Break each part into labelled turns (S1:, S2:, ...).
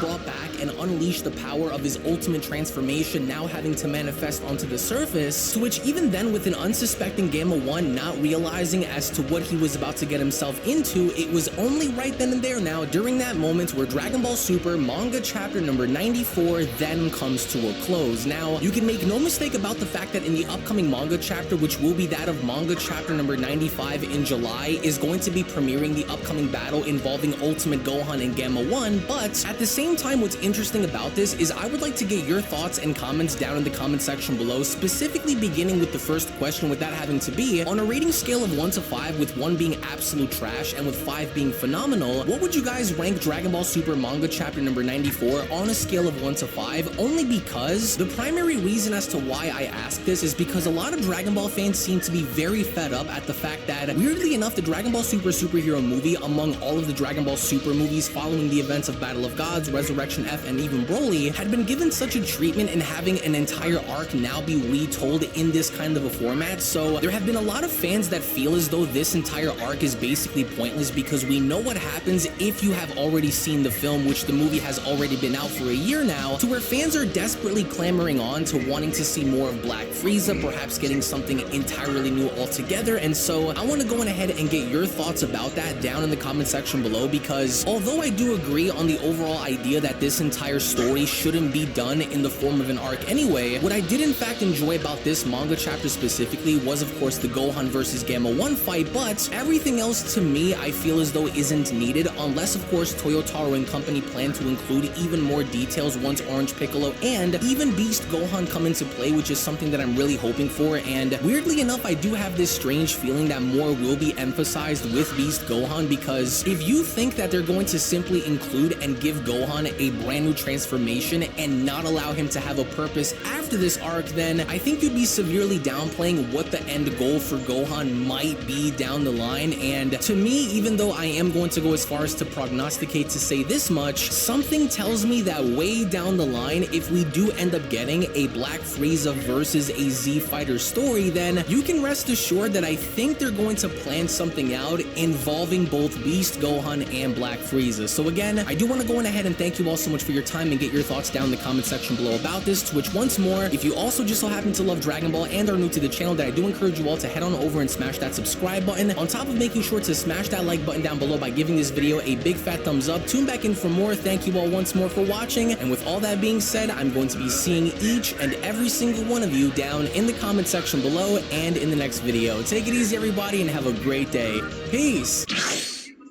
S1: brought back and unleashed the power of his ultimate transformation now having to manifest onto the surface, to which even then with an unsuspecting Gamma 1 not realizing as to what he was about to get himself into, it was only right then and there now during that moment where Dragon Ball Super manga chapter number 94 then comes to a close. Now, you can make no mistake about the fact that in the upcoming manga chapter, which will be that of manga chapter number 95 in July, is going to be premiering the upcoming battle involving Ultimate Gohan and Gamma 1, but at the same time, what's interesting about this is I would like to get your thoughts and comments down in the comment section below, specifically beginning with the first question, with that having to be, on a rating scale of 1 to 5, with 1 being absolute trash and with 5 being phenomenal, what would you guys rank Dragon Ball Super manga chapter number 94 on a scale of 1 to 5? Only because the primary reason as to why I ask this is because a lot of Dragon Ball fans seem to be very fed up at the fact that, weirdly enough, the Dragon Ball Super superhero movie, among all of the Dragon Ball Super movies following the events of Battle of Gods, Resurrection F, and even Broly, had been given such a treatment and having an entire arc now be retold in this kind of a format. So there have been a lot of fans that feel as though this entire arc is basically pointless because we know what happens if you have already seen the film, which the movie has already been out for a year now, to where fans are desperately clamoring on to wanting to see more of Black Frieza, perhaps getting something entirely new altogether. And so I want to go on ahead and get your thoughts about that down in the comment section below, because although I do agree on the overall idea that this entire story shouldn't be done in the form of an arc anyway, what I did in fact enjoy about this manga chapter specifically was of course the Gohan versus Gamma 1 fight, but everything else to me I feel as though isn't needed unless of course Toyotaro and company plan to include even more details once Orange Piccolo and even Beast Gohan come into play, which is something that I'm really hoping for. And weirdly enough, I do have this strange feeling that more will be emphasized with Beast Gohan, because if you think that they're going to simply include and give Gohan a brand new transformation and not allow him to have a purpose after this arc, then I think you'd be severely downplaying what the end goal for Gohan might be down the line. And to me, even though I am going to go as far as to prognosticate to say this much, something tells me that way down the line, if we do end up getting a Black Frieza versus a Z Fighter story, then you can rest assured that I think they're going to plan something out involving both Beast Gohan and Black Frieza. So again, I do want to go on ahead and thank you all so much for your time and get your thoughts down in the comment section below about this, to which once more, if you also just so happen to love Dragon Ball and are new to the channel, then I do encourage you all to head on over and smash that subscribe button, on top of making sure to smash that like button down below by giving this video a big fat thumbs up. Tune back in for more. Thank you all once more for watching, and with all that being said, I'm going to be seeing each and every single one of you down in the comment section below and in the next video. Take it easy everybody and have a great day. Peace!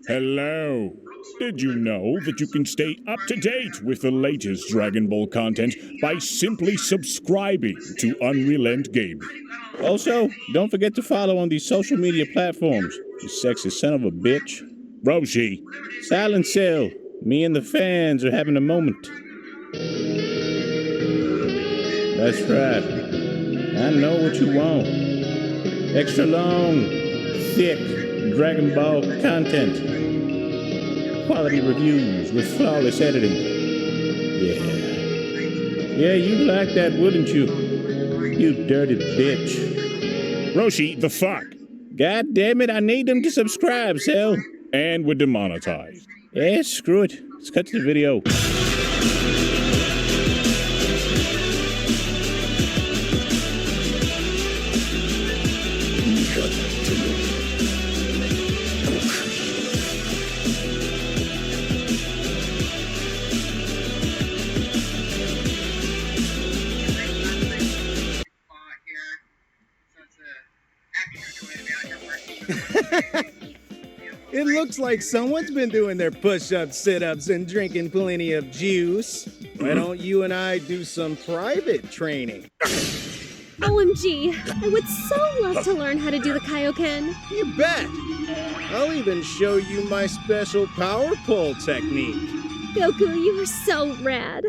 S2: Hello! Did you know that you can stay up to date with the latest Dragon Ball content by simply subscribing to Unrelent Gaming?
S3: Also, don't forget to follow on these social media platforms, you sexy son of a bitch.
S2: Roshi!
S3: Silent Cell, me and the fans are having a moment. That's right. I know what you want. Extra long, thick Dragon Ball content. Quality reviews with flawless editing. Yeah, you'd like that, wouldn't you? You dirty bitch.
S2: Roshi, the fuck?
S3: God damn it, I need them to subscribe, Cell.
S2: And we're demonetized.
S3: Yeah, screw it. Let's cut to the video.
S4: It looks like someone's been doing their push-ups, sit-ups, and drinking plenty of juice. Why don't you and I do some private training?
S5: OMG, I would so love to learn how to do the Kaioken.
S4: You bet! I'll even show you my special power pole technique.
S5: Goku, you are so rad.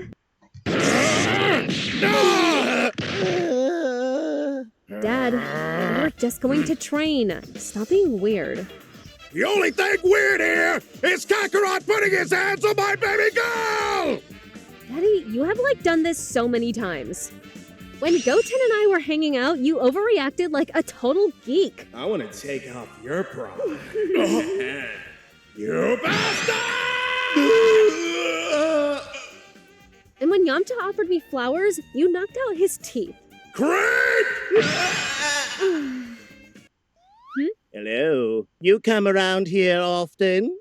S5: Dad, we're just going to train. Stop being weird.
S2: The only thing weird here is Kakarot putting his hands on my baby girl!
S5: Daddy, you have done this so many times. When Goten and I were hanging out, you overreacted like a total geek.
S4: I want to take off your pride.
S2: You bastard!
S5: And when Yamcha offered me flowers, you knocked out his teeth.
S4: Hello. You come around here often?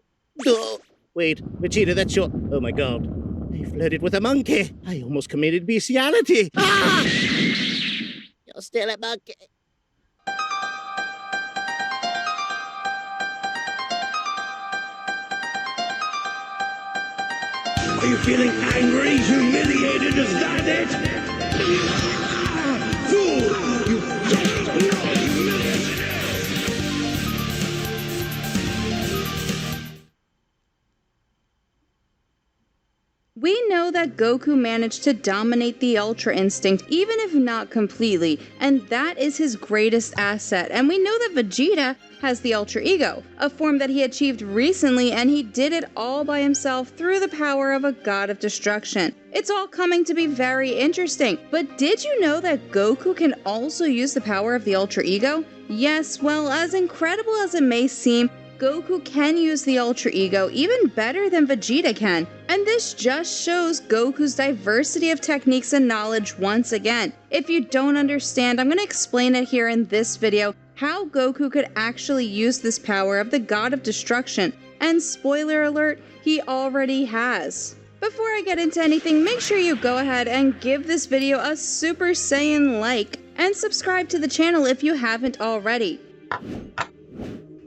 S4: Oh, wait, Vegeta, that's your... Oh my god. I flirted with a monkey. I almost committed bestiality. Ah! You're still a monkey.
S6: Are you feeling angry, humiliated? Is that it? Fool! You don't know humiliation!
S7: We know that Goku managed to dominate the Ultra Instinct, even if not completely, and that is his greatest asset. And we know that Vegeta has the Ultra Ego, a form that he achieved recently, and he did it all by himself through the power of a god of destruction. It's all coming to be very interesting, but did you know that Goku can also use the power of the Ultra Ego? Yes, well, as incredible as it may seem, Goku can use the Ultra Ego even better than Vegeta can, and this just shows Goku's diversity of techniques and knowledge once again. If you don't understand, I'm going to explain it here in this video, how Goku could actually use this power of the God of Destruction, and spoiler alert, he already has. Before I get into anything, make sure you go ahead and give this video a Super Saiyan like, and subscribe to the channel if you haven't already.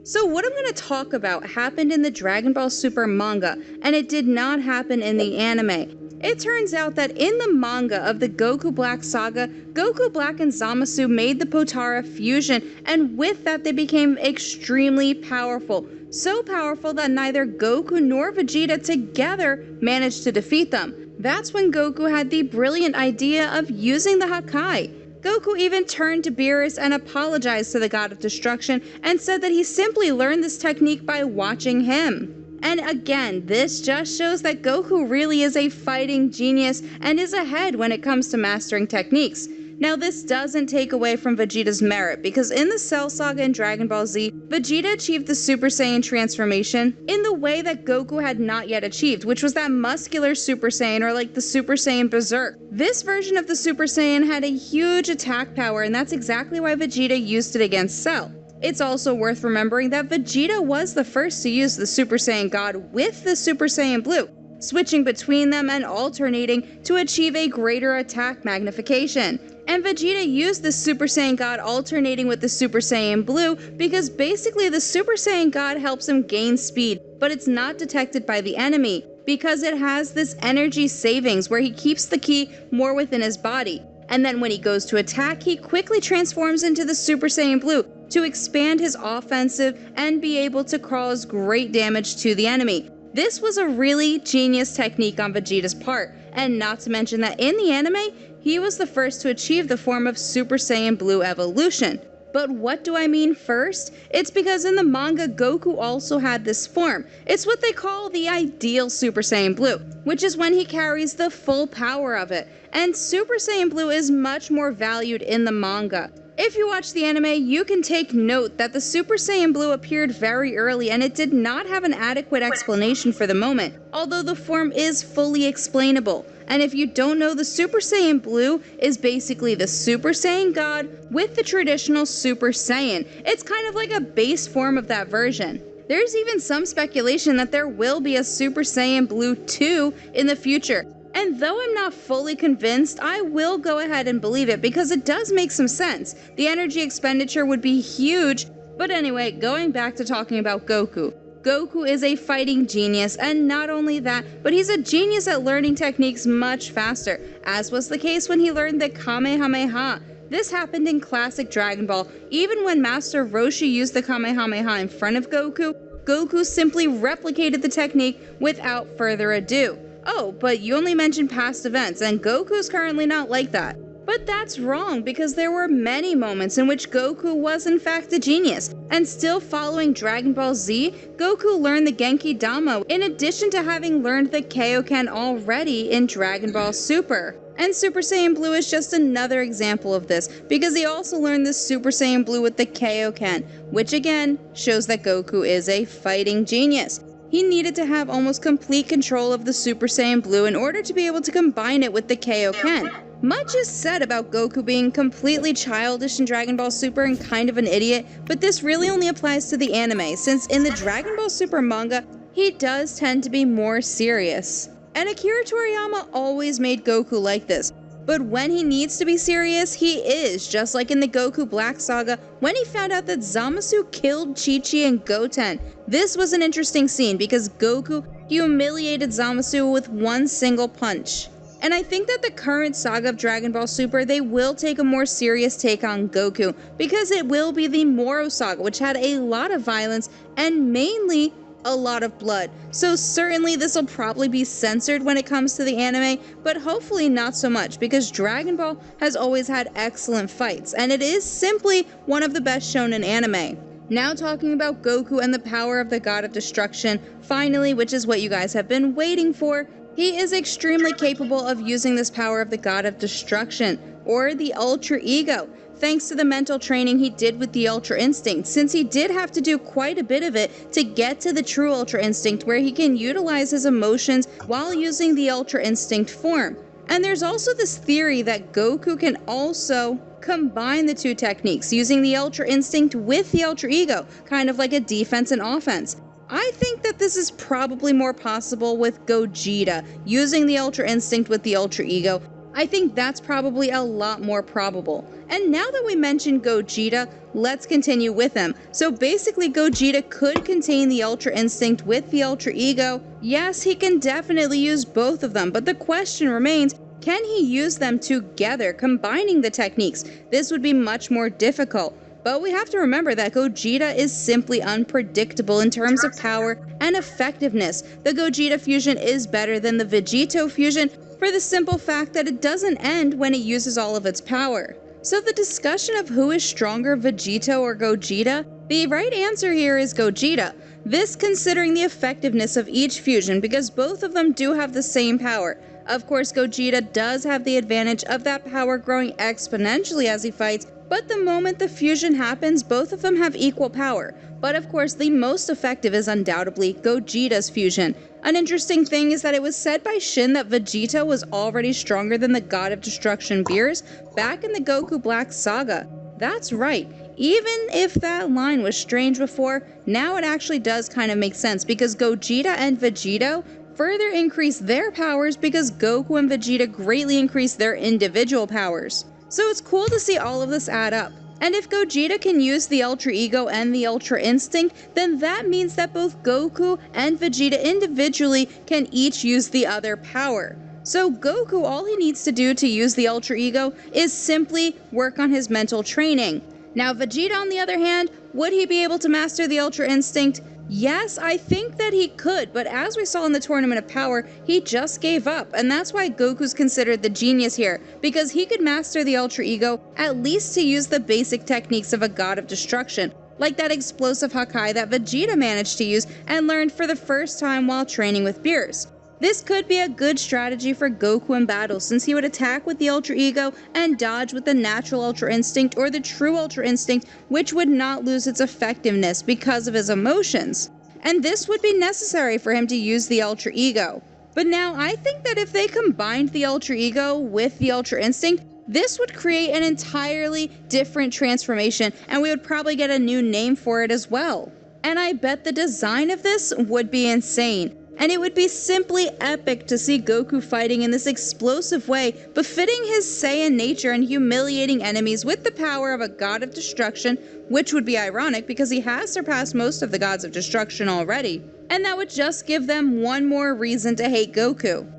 S7: So what I'm going to talk about happened in the Dragon Ball Super manga, and it did not happen in the anime. It turns out that in the manga of the Goku Black saga, Goku Black and Zamasu made the Potara fusion, and with that they became extremely powerful. So powerful that neither Goku nor Vegeta together managed to defeat them. That's when Goku had the brilliant idea of using the Hakai. Goku even turned to Beerus and apologized to the God of Destruction and said that he simply learned this technique by watching him. And again, this just shows that Goku really is a fighting genius and is ahead when it comes to mastering techniques. Now this doesn't take away from Vegeta's merit, because in the Cell Saga and Dragon Ball Z, Vegeta achieved the Super Saiyan transformation in the way that Goku had not yet achieved, which was that muscular Super Saiyan, or like the Super Saiyan Berserk. This version of the Super Saiyan had a huge attack power, and that's exactly why Vegeta used it against Cell. It's also worth remembering that Vegeta was the first to use the Super Saiyan God with the Super Saiyan Blue, switching between them and alternating to achieve a greater attack magnification. And Vegeta used the Super Saiyan God alternating with the Super Saiyan Blue because basically the Super Saiyan God helps him gain speed, but it's not detected by the enemy because it has this energy savings where he keeps the ki more within his body. And then when he goes to attack, he quickly transforms into the Super Saiyan Blue to expand his offensive and be able to cause great damage to the enemy. This was a really genius technique on Vegeta's part, and not to mention that in the anime, he was the first to achieve the form of Super Saiyan Blue evolution. But what do I mean first? It's because in the manga, Goku also had this form. It's what they call the ideal Super Saiyan Blue, which is when he carries the full power of it. And Super Saiyan Blue is much more valued in the manga. If you watch the anime, you can take note that the Super Saiyan Blue appeared very early and it did not have an adequate explanation for the moment, although the form is fully explainable. And if you don't know, the Super Saiyan Blue is basically the Super Saiyan God with the traditional Super Saiyan. It's kind of like a base form of that version. There's even some speculation that there will be a Super Saiyan Blue 2 in the future. And though I'm not fully convinced, I will go ahead and believe it because it does make some sense. The energy expenditure would be huge. But anyway, going back to talking about Goku. Goku is a fighting genius, and not only that, but he's a genius at learning techniques much faster, as was the case when he learned the Kamehameha. This happened in classic Dragon Ball. Even when Master Roshi used the Kamehameha in front of Goku, Goku simply replicated the technique without further ado. Oh, but you only mentioned past events, and Goku's currently not like that. But that's wrong, because there were many moments in which Goku was in fact a genius. And still following Dragon Ball Z, Goku learned the Genki Dama in addition to having learned the Kaioken already in Dragon Ball Super. And Super Saiyan Blue is just another example of this, because he also learned the Super Saiyan Blue with the Kaioken, which again shows that Goku is a fighting genius. he needed to have almost complete control of the Super Saiyan Blue in order to be able to combine it with the Kaioken. Much is said about Goku being completely childish in Dragon Ball Super and kind of an idiot, but this really only applies to the anime, since in the Dragon Ball Super manga, he does tend to be more serious. And Akira Toriyama always made Goku like this. But when he needs to be serious, he is, just like in the Goku Black Saga, when he found out that Zamasu killed Chi-Chi and Goten. This was an interesting scene because Goku humiliated Zamasu with one single punch. And I think that the current saga of Dragon Ball Super, they will take a more serious take on Goku, because it will be the Moro Saga, which had a lot of violence and mainly a lot of blood. So certainly this will probably be censored when it comes to the anime, but hopefully not so much, because Dragon Ball has always had excellent fights, and it is simply one of the best shown in anime. Now talking about Goku and the power of the God of Destruction, finally, which is what you guys have been waiting for, he is extremely capable of using this power of the God of Destruction, or the Ultra Ego, thanks to the mental training he did with the Ultra Instinct, since he did have to do quite a bit of it to get to the true Ultra Instinct, where he can utilize his emotions while using the Ultra Instinct form. And there's also this theory that Goku can also combine the two techniques, using the Ultra Instinct with the Ultra Ego, kind of like a defense and offense. I think that this is probably more possible with Gogeta, using the Ultra Instinct with the Ultra Ego. I think that's probably a lot more probable. And now that we mentioned Gogeta, let's continue with him. So basically Gogeta could contain the Ultra Instinct with the Ultra Ego. Yes, he can definitely use both of them, but the question remains, can he use them together, combining the techniques? This would be much more difficult. But we have to remember that Gogeta is simply unpredictable in terms of power and effectiveness. The Gogeta fusion is better than the Vegito fusion, for the simple fact that it doesn't end when it uses all of its power. So the discussion of who is stronger, Vegito or Gogeta, the right answer here is Gogeta. This considering the effectiveness of each fusion, because both of them do have the same power. Of course, Gogeta does have the advantage of that power growing exponentially as he fights, but the moment the fusion happens, both of them have equal power. But of course, the most effective is undoubtedly Gogeta's fusion. An interesting thing is that it was said by Shin that Vegeta was already stronger than the God of Destruction Beerus back in the Goku Black Saga. That's right. Even if that line was strange before, now it actually does kind of make sense, because Gogeta and Vegito further increase their powers because Goku and Vegeta greatly increase their individual powers. So it's cool to see all of this add up. And if Gogeta can use the Ultra Ego and the Ultra Instinct, then that means that both Goku and Vegeta individually can each use the other power. So Goku, all he needs to do to use the Ultra Ego is simply work on his mental training. Now Vegeta, on the other hand, would he be able to master the Ultra Instinct? Yes, I think that he could, but as we saw in the Tournament of Power, he just gave up, and that's why Goku's considered the genius here, because he could master the Ultra Ego, at least to use the basic techniques of a God of Destruction, like that explosive Hakai that Vegeta managed to use and learned for the first time while training with Beerus. This could be a good strategy for Goku in battle, since he would attack with the Ultra Ego and dodge with the natural Ultra Instinct or the true Ultra Instinct, which would not lose its effectiveness because of his emotions. And this would be necessary for him to use the Ultra Ego. But now I think that if they combined the Ultra Ego with the Ultra Instinct, this would create an entirely different transformation, and we would probably get a new name for it as well. And I bet the design of this would be insane. And it would be simply epic to see Goku fighting in this explosive way, befitting his Saiyan nature and humiliating enemies with the power of a God of Destruction, which would be ironic because he has surpassed most of the Gods of Destruction already. And that would just give them one more reason to hate Goku.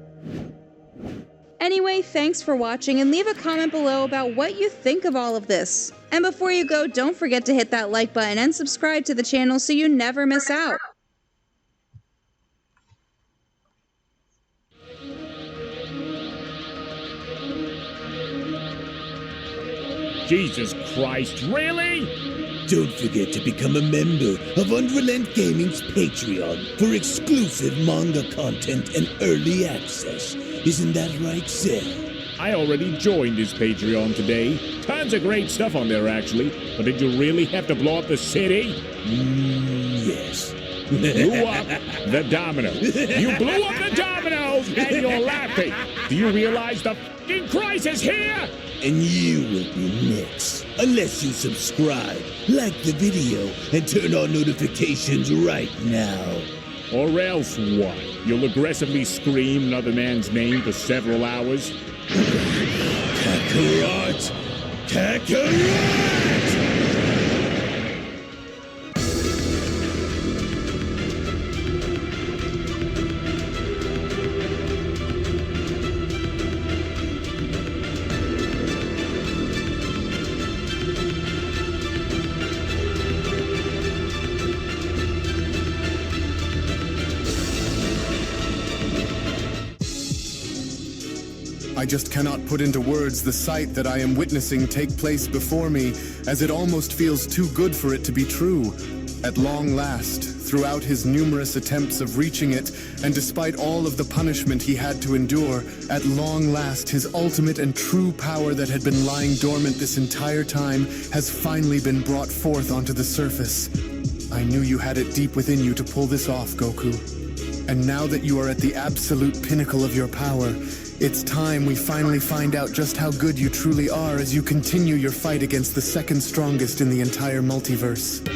S7: Anyway, thanks for watching, and leave a comment below about what you think of all of this. And before you go, don't forget to hit that like button and subscribe to the channel so you never miss out.
S2: Jesus Christ, really?
S8: Don't forget to become a member of Unrelent Gaming's Patreon for exclusive manga content and early access. Isn't that right, Seth?
S2: I already joined his Patreon today. Tons of great stuff on there, actually. But did you really have to blow up the city?
S8: Yes.
S2: blew up the domino. You blew up the dominoes and you're laughing. Do you realize the f***ing crisis here?
S8: And you will be next. Unless you subscribe, like the video, and turn on notifications right now.
S2: Or else what? You'll aggressively scream another man's name for several hours?
S8: Kakarot! Kakarot!
S9: I just cannot put into words the sight that I am witnessing take place before me, as it almost feels too good for it to be true. At long last, throughout his numerous attempts of reaching it, and despite all of the punishment he had to endure, at long last his ultimate and true power that had been lying dormant this entire time has finally been brought forth onto the surface. I knew you had it deep within you to pull this off, Goku. And now that you are at the absolute pinnacle of your power, it's time we finally find out just how good you truly are as you continue your fight against the second strongest in the entire multiverse.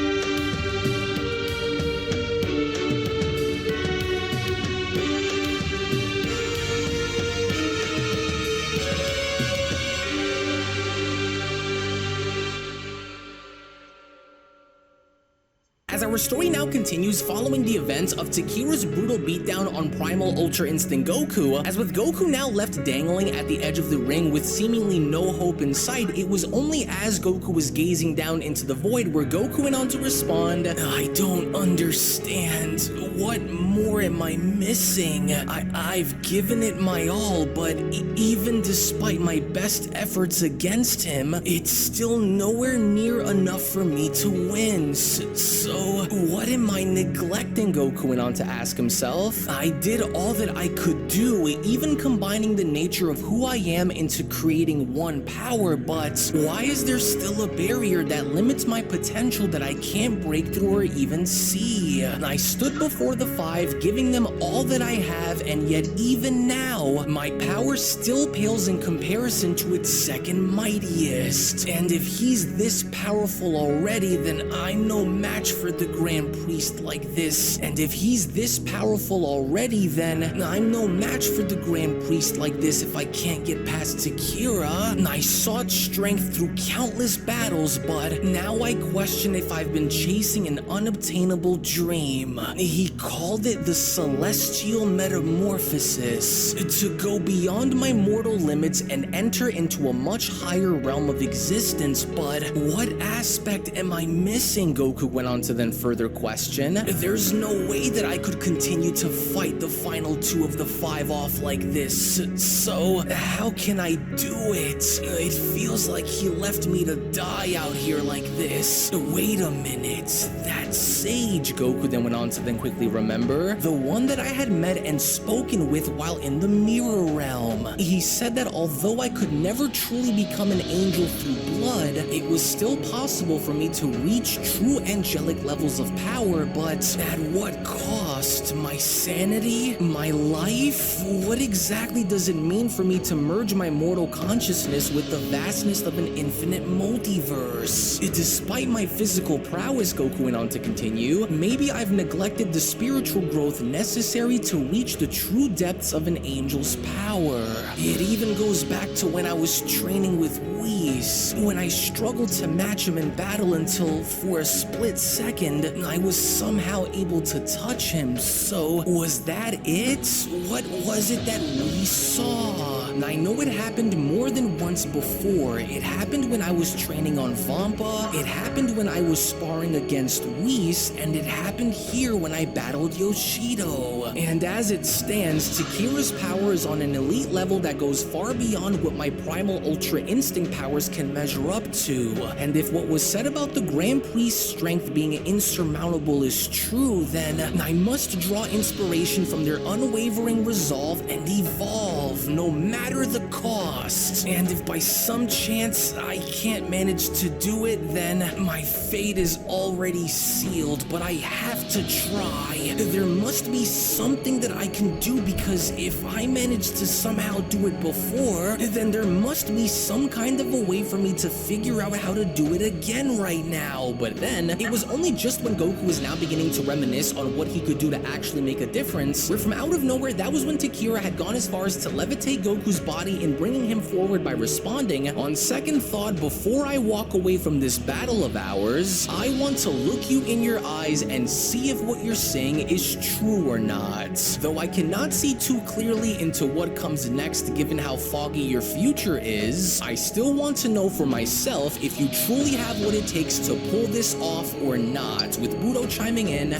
S1: As our story now continues following the events of Takira's brutal beatdown on Primal Ultra Instinct Goku, as with Goku now left dangling at the edge of the ring with seemingly no hope in sight, it was only as Goku was gazing down into the void where Goku went on to respond, "I don't understand. What more am I missing? I've given it my all, but even despite my best efforts against him, it's still nowhere near enough for me to win. So what am I neglecting?" Goku went on to ask himself. "I did all that I could do, even combining the nature of who I am into creating one power, but why is there still a barrier that limits my potential that I can't break through or even see? I stood before the five, giving them all that I have, and yet even now, my power still pales in comparison to its second mightiest. And if he's this powerful already, then I'm no match for the Grand Priest like this. And if he's this powerful already, then I'm no match for the Grand Priest like this if I can't get past Takira. I sought strength through countless battles, but now I question if I've been chasing an unobtainable dream." He called it the Celestial Metamorphosis, to go beyond my mortal limits and enter into a much higher realm of existence. But what aspect am I missing? Goku went on to then further question. There's no way that I could continue to fight the final two of the five off like this. So how can I do it? It feels like he left me to die out here like this. Wait a minute, that sage, Goku then went on to then quickly remember, the one that I had met and spoken with while in the mirror realm. He said that although I could never truly become an angel through blood, it was still possible for me to reach true angelic levels of power, but at what cost? My sanity? My life? What exactly does it mean for me to merge my mortal consciousness with the vastness of an infinite multiverse? Despite my physical prowess, Goku went on to continue, maybe I've neglected the spiritual growth necessary to reach the true depths of an angel's power. It even goes back to when I was training with Whis, when I struggled to match him in battle until, for a split second, I was somehow able to touch him. So, was that it? What was it that we saw? I know it happened more than once before. It happened when I was training on Vampa, it happened when I was sparring against Whis, and it happened here when I battled Yoshido. And as it stands, Takira's power is on an elite level that goes far beyond what my Primal Ultra Instinct powers can measure up to. And if what was said about the Grand Priest's strength being insurmountable is true, then I must draw inspiration from their unwavering resolve and evolve. no matter the cost. And if by some chance I can't manage to do it, then my fate is already sealed, but I have to try. There must be something that I can do, because if I manage to somehow do it before, then there must be some kind of a way for me to figure out how to do it again right now. But then, it was only just when Goku was now beginning to reminisce on what he could do to actually make a difference, where from out of nowhere, that was when Takira had gone as far as to levitate Goku's body and bringing him forward by responding, "On second thought, before I walk away from this battle of ours, I want to look you in your eyes and see if what you're saying is true or not. Though I cannot see too clearly into what comes next given how foggy your future is, I still want to know for myself if you truly have what it takes to pull this off or not," with Budo chiming in,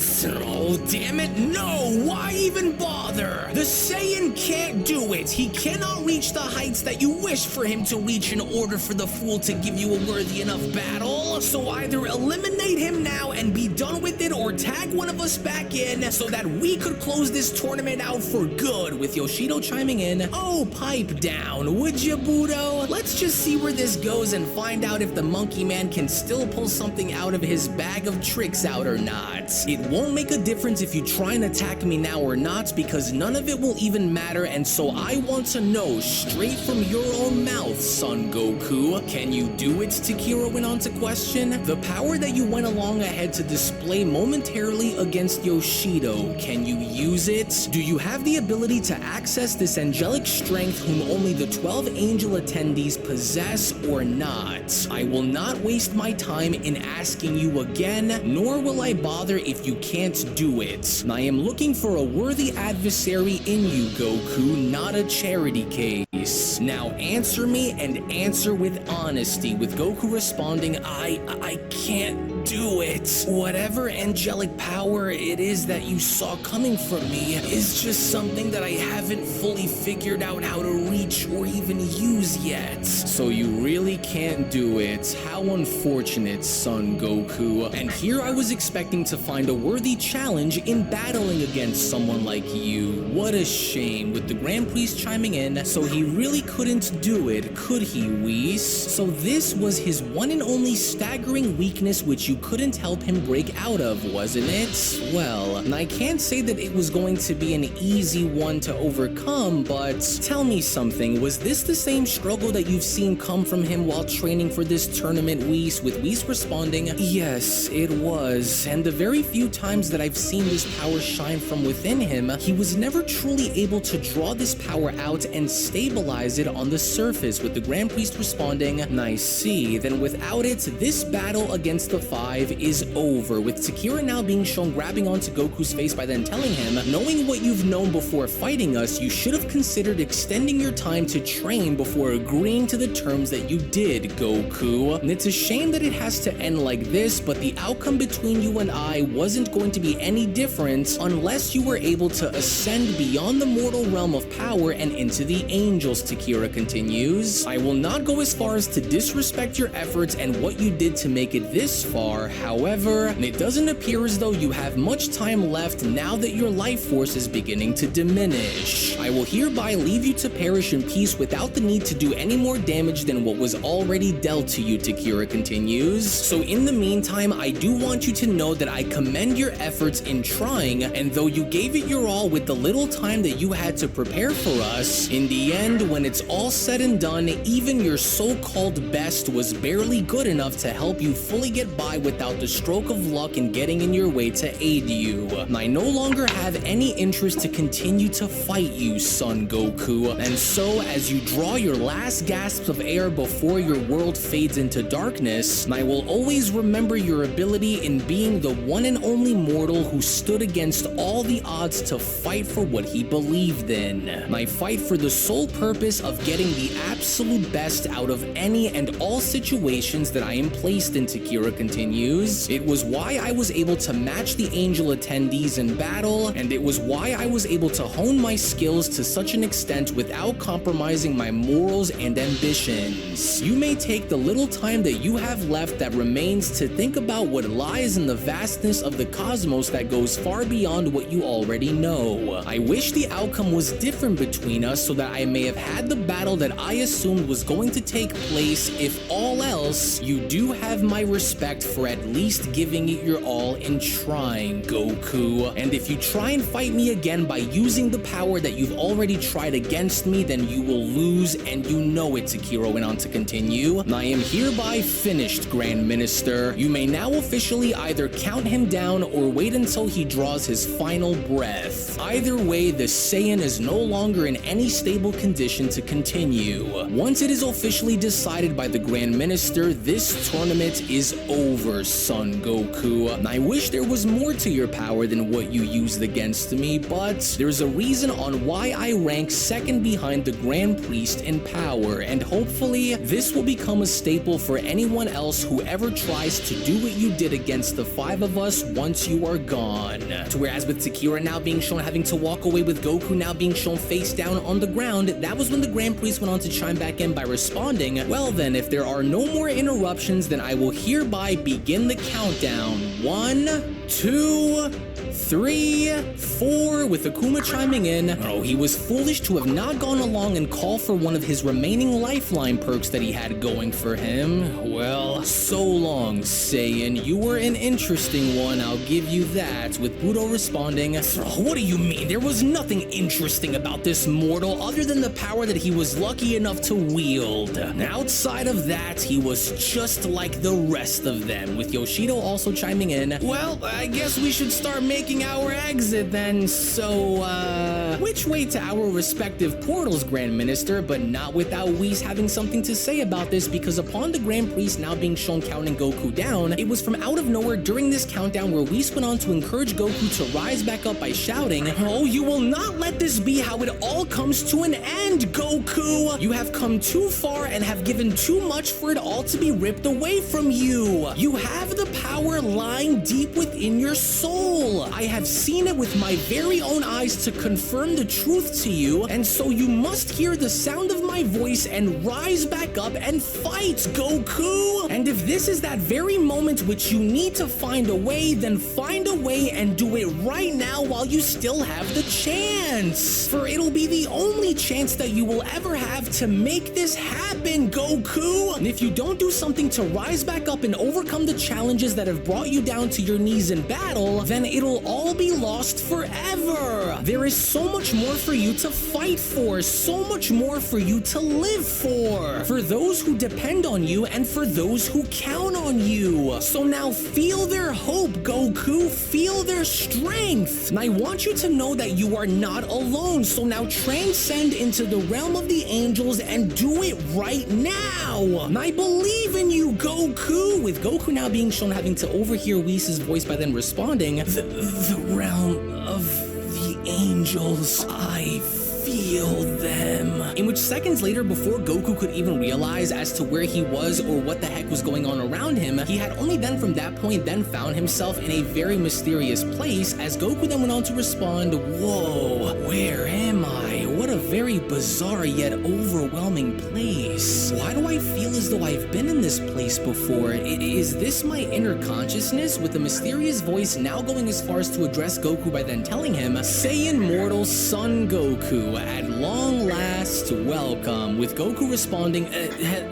S1: "Oh, damn it, no! Why even bother? The Saiyan can't do it. He cannot reach the heights that you wish for him to reach in order for the fool to give you a worthy enough battle. So either eliminate him now and be done with it, or tag one of us back in so that we could close this tournament out for good," with Yoshido chiming in, "Oh, pipe down, would you, Budo? Let's just see where this goes and find out if the monkey man can still pull something out of his bag of tricks out or not. It won't make a difference if you try and attack me now or not, because none of it will even matter, and so I want to know straight from your own mouth, Son Goku. Can you do it?" Takira went on to question. "The power that you went along ahead to display momentarily against Yoshido, can you use it? Do you have the ability to access this angelic strength whom only the 12 angel attendees possess or not? I will not waste my time in asking you again, nor will I bother if you can't do it. I am looking for a worthy adversary in you, Goku, not a charity case. Now answer me, and answer with honesty," with Goku responding, I can't do it. Whatever angelic power it is that you saw coming from me is just something that I haven't fully figured out how to reach or even use yet. So you really can't do it. How unfortunate, Son Goku. And here I was expecting to find a worthy challenge in battling against someone like you. What a shame," with the Grand Priest chiming in, "So he really couldn't do it, could he, Whis? So this was his one and only staggering weakness which you couldn't help him break out of, wasn't it? Well, I can't say that it was going to be an easy one to overcome, but tell me something, was this the same struggle that you've seen come from him while training for this tournament, Whis?" with Whis responding, "Yes, it was, and the very few times that I've seen this power shine from within him, he was never truly able to draw this power out and stabilize it on the surface," with the Grand Priest responding, "I see, then without it, this battle against the 5 is over," with Takira now being shown grabbing onto Goku's face by then telling him, "Knowing what you've known before fighting us, you should have considered extending your time to train before agreeing to the terms that you did, Goku. And it's a shame that it has to end like this, but the outcome between you and I wasn't going to be any different unless you were able to ascend beyond the mortal realm of power and into the angels," Takira continues. "I will not go as far as to disrespect your efforts and what you did to make it this far. However, it doesn't appear as though you have much time left now that your life force is beginning to diminish. I will hereby leave you to perish in peace without the need to do any more damage than what was already dealt to you," Takira continues. "So in the meantime, I do want you to know that I commend your efforts in trying, and though you gave it your all with the little time that you had to prepare for us, in the end, when it's all said and done, even your so-called best was barely good enough to help you fully get by without the stroke of luck in getting in your way to aid you. I no longer have any interest to continue to fight you, Son Goku, and so as you draw your last gasps of air before your world fades into darkness, I will always remember your ability in being the one and only mortal who stood against all the odds to fight for what he believed in. I fight for the sole purpose of getting the absolute best out of any and all situations that I am placed in," Takira continues. "It was why I was able to match the angel attendees in battle, and it was why I was able to hone my skills to such an extent without compromising my morals and and ambitions. You may take the little time that you have left that remains to think about what lies in the vastness of the cosmos that goes far beyond what you already know. I wish the outcome was different between us so that I may have had the battle that I assumed was going to take place. If all else, you do have my respect for at least giving it your all in trying, Goku. And if you try and fight me again by using the power that you've already tried against me, then you will lose, and you know it, Takiro went on to continue. I am hereby finished, Grand Minister. You may now officially either count him down or wait until he draws his final breath. Either way, the Saiyan is no longer in any stable condition to continue. Once it is officially decided by the Grand Minister, this tournament is over, Son Goku. I wish there was more to your power than what you used against me, but there's a reason on why I rank second behind the Grand Priest in power, and hopefully this will become a staple for anyone else who ever tries to do what you did against the 5 of us once you are gone. To whereas with Takira now being shown having to walk away, with Goku now being shown face down on the ground, that was when the Grand Priest went on to chime back in by responding, well then, if there are no more interruptions, then I will hereby begin the countdown. 1, 2, 3, 4, with Akuma chiming in. Oh, he was foolish to have not gone along and call for one of his remaining lifeline perks that he had going for him. Well, so long, Saiyan. You were an interesting one, I'll give you that, with Budo responding, what do you mean? There was nothing interesting about this mortal other than the power that he was lucky enough to wield. Outside of that, he was just like the rest of them, with Yoshido also chiming in. Well, I guess we should start making our exit then, so, which way to our respective portals, Grand Minister, but not without Whis having something to say about this, because upon the Grand Priest now being shown counting Goku down, it was from out of nowhere during this countdown where Whis went on to encourage Goku to rise back up by shouting, oh, you will not let this be how it all comes to an end, Goku! You have come too far and have given too much for it all to be ripped away from you. You have the power lying deep within your soul. I have seen it with my very own eyes to confirm the truth to you, and so you must hear the sound of my voice and rise back up and fight, Goku! And if this is that very moment which you need to find a way, then find a way and do it right now while you still have the chance. For it'll be the only chance that you will ever have to make this happen, Goku! And if you don't do something to rise back up and overcome the challenges that have brought you down to your knees in battle, then it'll all be lost forever. There is so much more for you to fight for, so much more for you to live for those who depend on you and for those who count on you. So now feel their hope, Goku, feel their strength. And I want you to know that you are not alone, so now transcend into the realm of the angels and do it right now. And I believe in you, Goku, with Goku now being shown having to overhear Whis' voice by then responding, the realm of the angels, I feel them. In which seconds later, before Goku could even realize as to where he was or what the heck was going on around him, he had only then from that point then found himself in a very mysterious place, as Goku then went on to respond, whoa, where am I? What a very bizarre yet overwhelming place. Why do I feel as though I've been in this place before? Is this my inner consciousness? With the mysterious voice now going as far as to address Goku by then telling him, Saiyan mortal Son Goku, at long last, welcome. With Goku responding,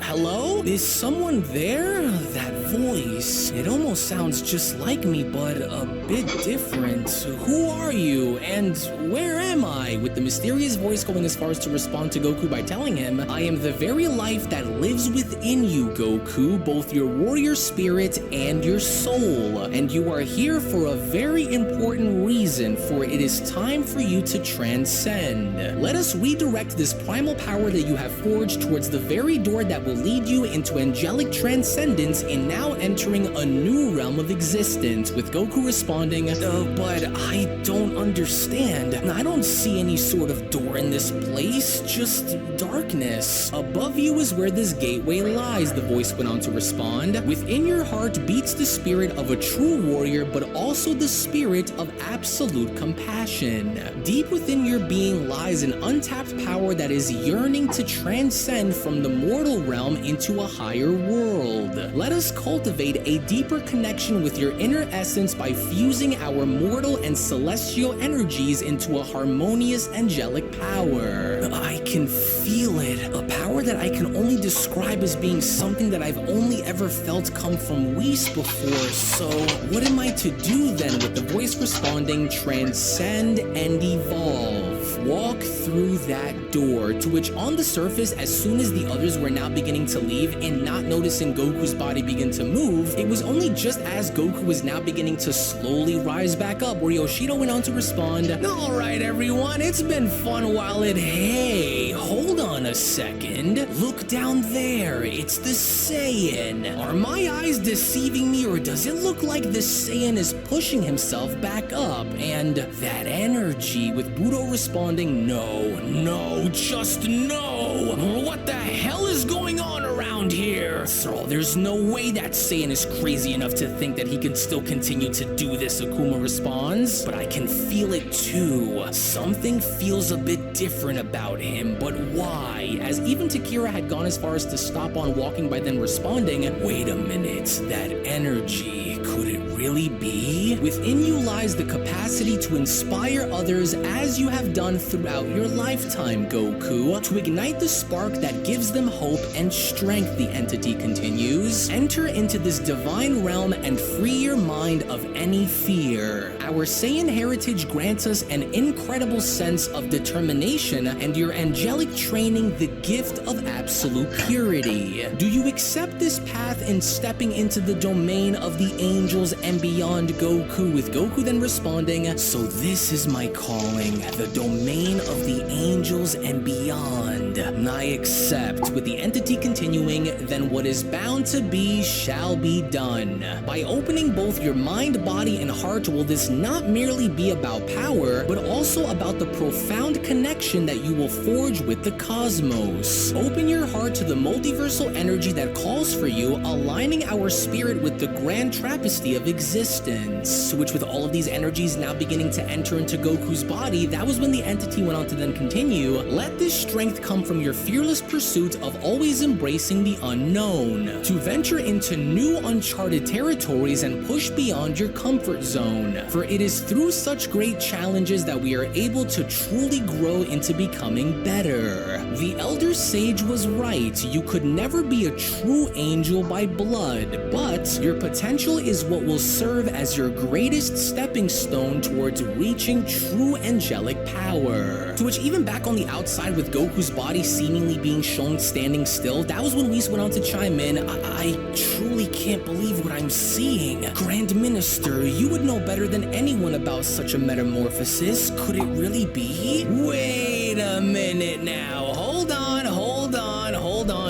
S1: hello? Is someone there? That voice, it almost sounds just like me, but a bit different. Who are you? And where am I? With the mysterious voice going as far as to respond to Goku by telling him, I am the very life that lives within you, Goku, both your warrior spirit and your soul. And you are here for a very important reason, for it is time for you to transcend. Let us redirect this primal power that you have forged towards the very door that will lead you into angelic transcendence in now entering a new realm of existence. With Goku responding, but I don't understand. I don't see any sort of door in this place? Just darkness. Above you is where this gateway lies, the voice went on to respond. Within your heart beats the spirit of a true warrior, but also the spirit of absolute compassion. Deep within your being lies an untapped power that is yearning to transcend from the mortal realm into a higher world. Let us cultivate a deeper connection with your inner essence by fusing our mortal and celestial energies into a harmonious angelic power. I can feel it, a power that I can only describe as being something that I've only ever felt come from Whis before. So what am I to do then? With the voice responding, transcend and evolve. Walk through that door, to which on the surface, as soon as the others were now beginning to leave and not noticing Goku's body begin to move, it was only just as Goku was now beginning to slowly rise back up where Yoshido went on to respond, "Alright everyone, it's been fun while it— Hey, hold on a second. Look down there, it's the Saiyan. Are my eyes deceiving me, or does it look like the Saiyan is pushing himself back up? And that energy," with Budo responding, "No, just no. What the hell is going on around here? So there's no way that Saiyan is crazy enough to think that he can still continue to do this," Akuma responds. "But I can feel it too. Something feels a bit different about him, but why?" As even Takira had gone as far as to stop on walking by then responding, "Wait a minute, that energy, could it really be?" Within you lies the capacity to inspire others as you have done throughout your lifetime, Goku, to ignite the spark that gives them hope and strength, the entity continues. Enter into this divine realm and free your mind of any fear. Our Saiyan heritage grants us an incredible sense of determination, and your angelic training the gift of absolute purity. Do you accept this path in stepping into the domain of the angels and beyond, Goku? With Goku then responding, "So this is my calling, the domain of the angels and beyond. I accept." With the entity continuing, "Then what is bound to be shall be done." By opening both your mind, body, and heart, will this not merely be about power, but also about the profound connection that you will forge with the cosmos. Open your heart to the multiversal energy that calls for you, aligning our spirit with the grand travesty of existence. To which, with all of these energies now beginning to enter into Goku's body, that was when the entity went on to then continue, "Let this strength come from your fearless pursuit of always embracing the unknown, to venture into new uncharted territories and push beyond your comfort zone. For it is through such great challenges that we are able to truly grow into becoming better. The elder sage was right. You could never be a true angel by blood, but your potential is what will serve as your greatest stepping stone towards reaching true angelic power." To which, even back on the outside with Goku's body seemingly being shown standing still, that was when Whis went on to chime in, I truly can't believe what I'm seeing. Grand Minister, you would know better than anyone about such a metamorphosis. Could it really be?" "Wait a minute now. Hold on.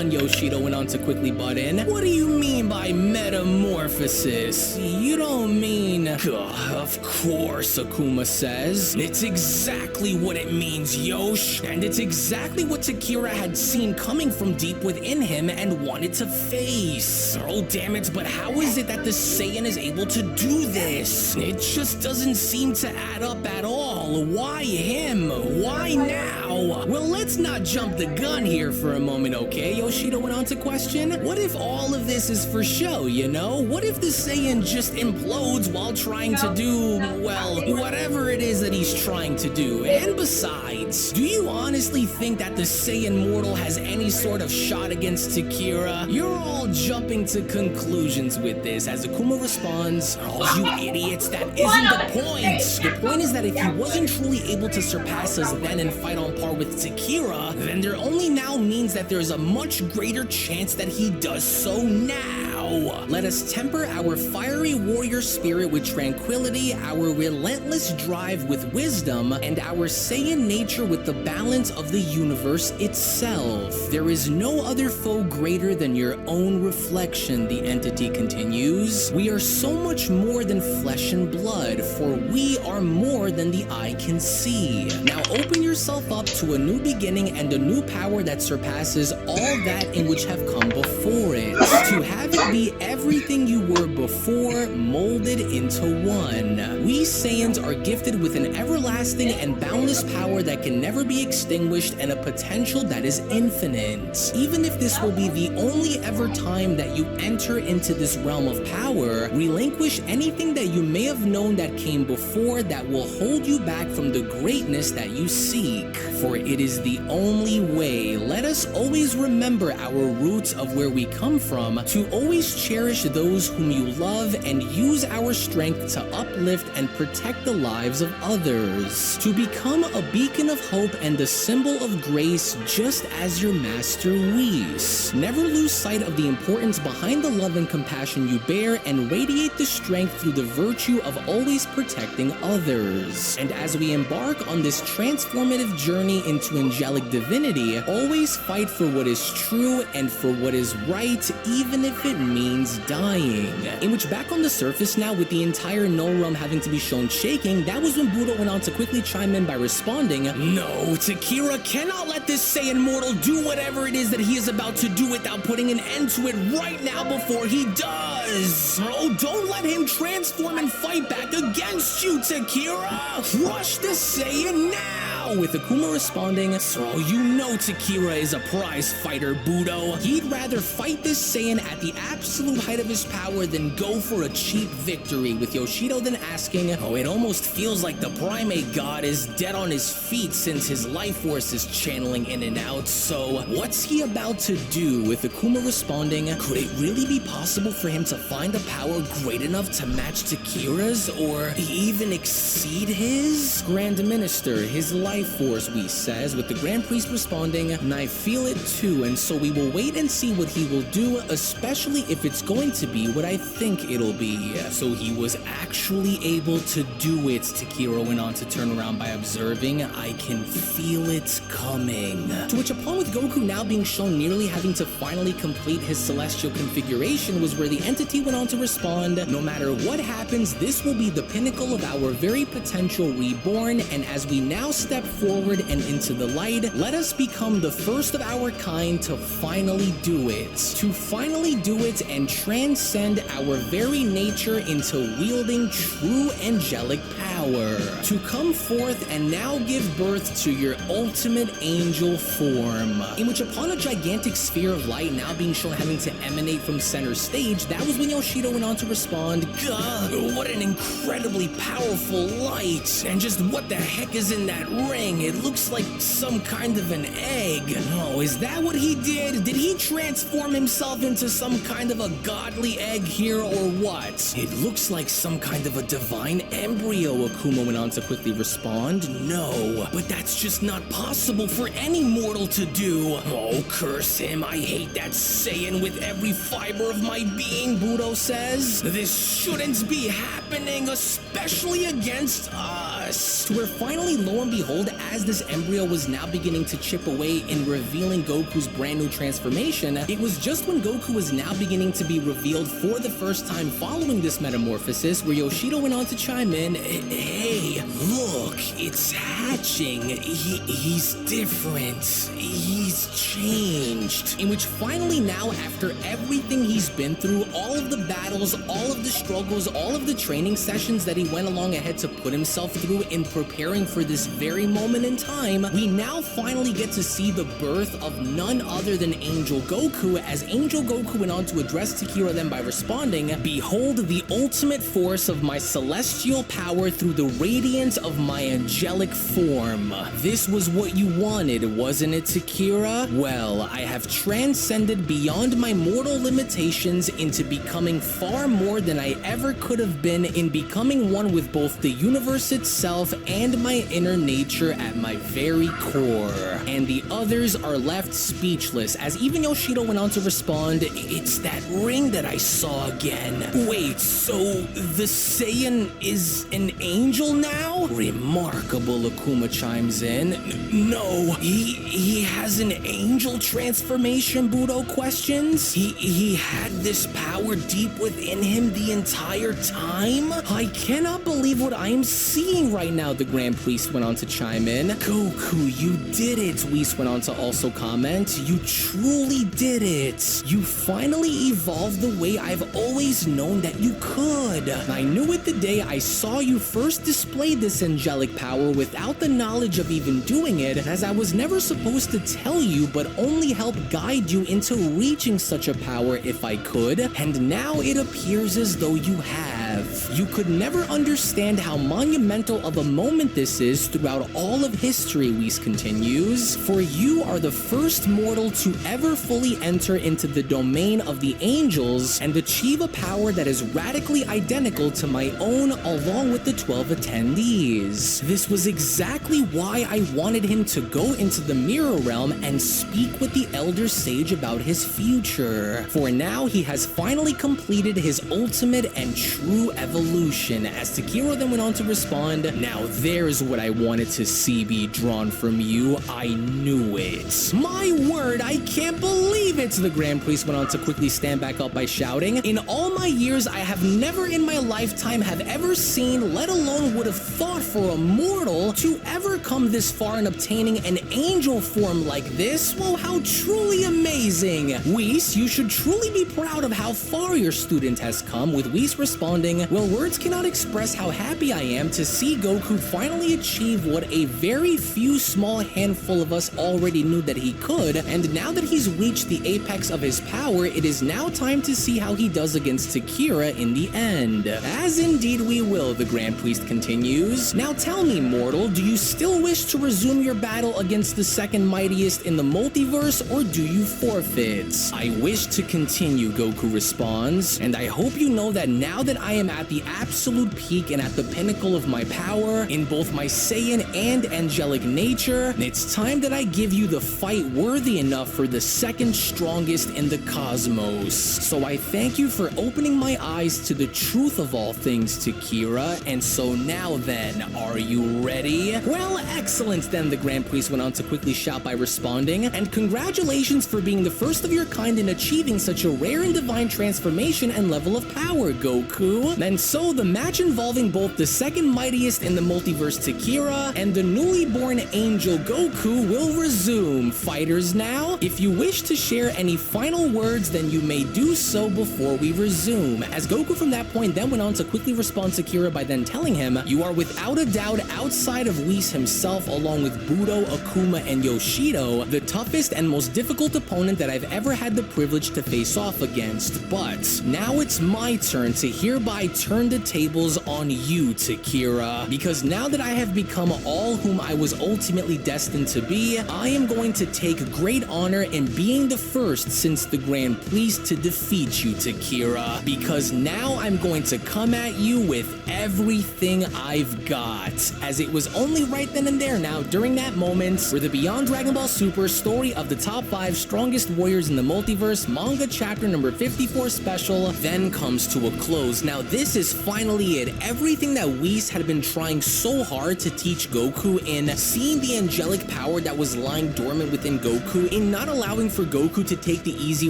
S1: Yoshido went on to quickly butt in. "What do you mean by metamorphosis? You don't mean—" "Of course," Akuma says. "It's exactly what it means, Yosh. And it's exactly what Takira had seen coming from deep within him and wanted to face. Oh, damn it, but how is it that the Saiyan is able to do this? It just doesn't seem to add up at all. Why him? Why now?" "Well, let's not jump the gun here for a moment, okay?" Yoshido went on to question. "What if all of this is for show, you know? What if the Saiyan just implodes while trying to do, well, whatever it is that he's trying to do? And besides, do you honestly think that the Saiyan mortal has any sort of shot against Takira? You're all jumping to conclusions with this." As Akuma responds, "Oh, you idiots, that isn't the point. The point is that if he wasn't truly able to surpass us then and fight on par with Takira, then there only now means that there's a much greater chance that he does so now. Let us temper our fiery warrior spirit with tranquility, our relentless drive with wisdom, and our Saiyan nature with the balance of the universe itself. There is no other foe greater than your own reflection," the entity continues. "We are so much more than flesh and blood, for we are more than the eye can see. Now open yourself up to a new beginning and a new power that surpasses all that in which have come before it. To have it be everything you were before, molded into one. We Saiyans are gifted with an everlasting and boundless power that can never be extinguished and a potential that is infinite. Even if this will be the only ever time that you enter into this realm of power, relinquish anything that you may have known that came before that will hold you back from the greatness that you seek. For it is the only way. Let us always remember our roots of where we come from, to always cherish those whom you love and use our strength to uplift and protect the lives of others. To become a beacon of hope and a symbol of grace, just as your master Whis. Never lose sight of the importance behind the love and compassion you bear, and radiate the strength through the virtue of always protecting others. And as we embark on this transformative journey into angelic divinity, always fight for what is true and for what is right, even if it means dying. In which, back on the surface now, with the entire No Realm having to be shown shaking, that was when Budo went on to quickly chime in by responding, "No, Takira cannot let this Saiyan mortal do whatever it is that he is about to do without putting an end to it right now before he does. Oh, don't let him transform and fight back against you, Takira! Crush the Saiyan now!" With Akuma responding, "So you know Takira is a prize fighter, Budo. He'd rather fight this Saiyan at the absolute height of his power than go for a cheap victory," with Yoshido then asking, "Oh, it almost feels like the primate god is dead on his feet since his life force is channeling in and out, so what's he about to do?" With Akuma responding, "Could it really be possible for him to find a power great enough to match Takira's, or even exceed his?" Grand Minister, his life force, Whis says, with the Grand Priest responding, "And I feel it too, and so we will wait and see what he will do, especially if it's going to be what I think it'll be." So he was actually able to do it, Takira went on to turn around by observing, "I can feel it coming." To which, upon with Goku now being shown nearly having to finally complete his celestial configuration, was where the entity went on to respond, "No matter what happens, this will be the pinnacle of our very potential reborn, and as we now step forward and into the light, let us become the first of our kind to finally do it. To finally do it and transcend our very nature into wielding true angelic power. To come forth and now give birth to your ultimate angel form." In which, upon a gigantic sphere of light now being shown having to emanate from center stage, that was when Yoshido went on to respond, "God, what an incredibly powerful light. And just what the heck is in that ring? It looks like some kind of an egg. Oh, is that what he did? Did he transform himself into some kind of a godly egg here, or what? It looks like some kind of a divine embryo," Akuma went on to quickly respond. "No, but that's just not possible for any mortal to do. Oh, curse him. I hate that Saiyan with every fiber of my being," Budo says. "This shouldn't be happening, especially against us." To where finally, lo and behold, as this embryo was now beginning to chip away in revealing Goku's brand new transformation, it was just when Goku was now beginning to be revealed for the first time following this metamorphosis, where Yoshido went on to chime in, "Hey, look, it's hatching. He's different. He's changed." In which finally now, after everything he's been through, all of the battles, all of the struggles, all of the training sessions that he went along ahead to put himself through in preparing for this very moment in time, we now finally get to see the birth of none other than Angel Goku, as Angel Goku went on to address Takira then by responding, "Behold the ultimate force of my celestial power through the radiance of my angelic form. This was what you wanted, wasn't it, Takira? Well, I have transcended beyond my mortal limitations into becoming far more than I ever could have been, in becoming one with both the universe itself and my inner nature at my very core." And the others are left speechless, as even Yoshido went on to respond, "It's that ring that I saw again. Wait, so the Saiyan is an angel now? Remarkable," Akuma chimes in. "No, he has an angel transformation," Budo questions. He had this power deep within him the entire time? I cannot believe what I am seeing right now, the Grand Priest went on to chime in. Goku, you did it, Whis went on to also comment. You truly did it. You finally evolved the way I've always known that you could. I knew it the day I saw you first display this angelic power without the knowledge of even doing it, as I was never supposed to tell you, but only help guide you into reaching such a power if I could, and now it appears as though you have. You could never understand how monumental of a moment this is throughout all of history, Whis continues, for you are the first mortal to ever fully enter into the domain of the angels and achieve a power that is radically identical to my own along with the 12 attendees. This was exactly why I wanted him to go into the mirror realm and speak with the elder sage about his future. For now, he has finally completed his ultimate and true evolution. As Takiro then went on to respond, now there's what I wanted to see be drawn from you. I knew it. My word, I can't believe it. The Grand Priest went on to quickly stand back up by shouting, in all my years, I have never in my lifetime have ever seen, let alone would have thought for a mortal to ever come this far in obtaining an angel form like this. Well, how truly amazing. Whis, you should truly be proud of how far your student has come, with Whis responding, well, words cannot express how happy I am to see Goku finally achieve what a very few small handful of us already knew that he could, and now that he's reached the apex of his power, it is now time to see how he does against Takira in the end. As indeed we will, the Grand Priest continues. Now tell me, mortal, do you still wish to resume your battle against the second mightiest in the multiverse, or do you forfeit? I wish to continue, Goku responds, and I hope you know that now that I am at the absolute peak and at the pinnacle of my power, in both my Saiyan and angelic nature, it's time that I give you the fight worthy enough for the second strongest in the cosmos. So I thank you for opening my eyes to the truth of all things, Takira, and so now then, are you ready? Well, excellent then, the Grand Priest went on to quickly shout by responding, and congratulations for being the first of your kind in achieving such a rare and divine transformation and level of power, Goku. And so the match involving both the second mightiest in the multiverse, Takira, and the newly born angel Goku will resume. Fighters now, if you wish to share any final words, then you may do so before we resume. As Goku from that point then went on to quickly respond to Takira by then telling him, you are without a doubt outside of Whis himself, along with Budo, Akuma, and Yoshido, the toughest and most difficult opponent that I've ever had the privilege to face off against. But now it's my turn to hereby turn the tables on you, Takira, because now that I have become all whom I was ultimately destined to be, I am going to take great honor in being the first since the Grand Priest to defeat you, Takira, because now I'm going to come at you with everything I've got, as it was only right then and there now during that moment where the Beyond Dragon Ball Super story of the top 5 strongest warriors in the multiverse manga chapter number 54 special then comes to a close. Now this is finally it. Everything that Whis had been trying so hard to teach Goku in seeing the angelic power that was lying dormant within Goku, in not allowing for Goku to take the easy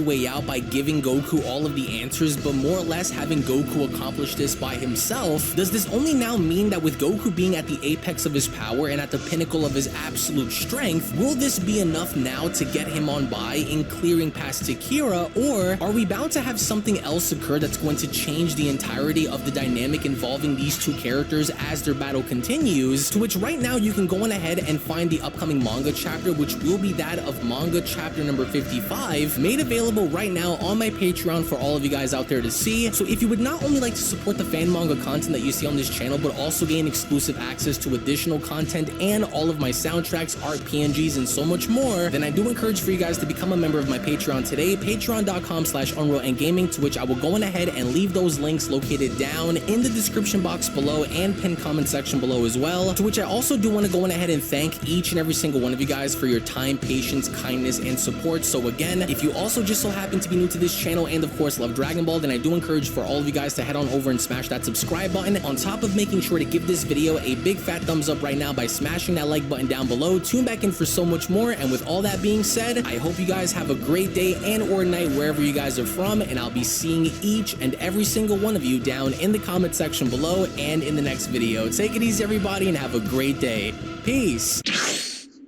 S1: way out by giving Goku all of the answers, but more or less having Goku accomplish this by himself. Does this only now mean that with Goku being at the apex of his power and at the pinnacle of his absolute strength, will this be enough now to get him on by in clearing past Takira, or are we bound to have something else occur that's going to change the entirety of the dynamic involving these two characters as their battle continues? To which right now you can go on ahead and find the upcoming manga chapter, which will be that of manga chapter number 55, made available right now on my Patreon for all of you guys out there to see. So if you would not only like to support the fan manga content that you see on this channel, but also gain exclusive access to additional content and all of my soundtracks, art, PNGs, and so much more, then I do encourage for you guys to become a member of my Patreon today, patreon.com/unrealendgaming, to which I will go on ahead and leave those links located down in the description box below and pinned comment section below as well, to which I also do want to go on ahead and thank each and every single one of you guys for your time, patience, kindness, and support. So again, if you also just so happen to be new to this channel and of course love Dragon Ball, then I do encourage for all of you guys to head on over and smash that subscribe button, on top of making sure to give this video a big fat thumbs up right now by smashing that like button down below. Tune back in for so much more, and with all that being said, I hope you guys have a great day and or night wherever you guys are from, and I'll be seeing each and every single one of you down in the comment section below and in the next video. Take it easy, everybody, and have a great day. Peace.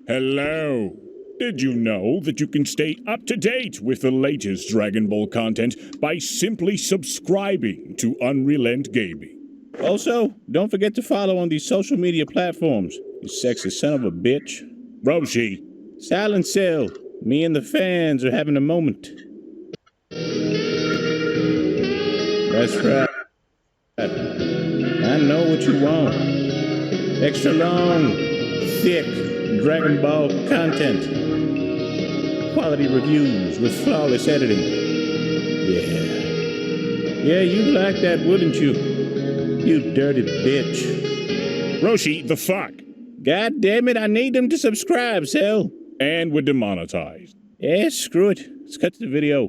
S2: Hello. Did you know that you can stay up to date with the latest Dragon Ball content by simply subscribing to Unrelent Gaming?
S3: Also, don't forget to follow on these social media platforms, you sexy son of a bitch.
S2: Roshi.
S3: Silent Cell, me and the fans are having a moment. That's right. I know what you want. Extra long, thick Dragon Ball content. Quality reviews with flawless editing. Yeah, you'd like that, wouldn't you? You dirty bitch.
S2: Roshi, the fuck?
S3: God damn it, I need them to subscribe, Cell.
S2: And we're demonetized.
S3: Yeah, screw it. Let's cut to the video.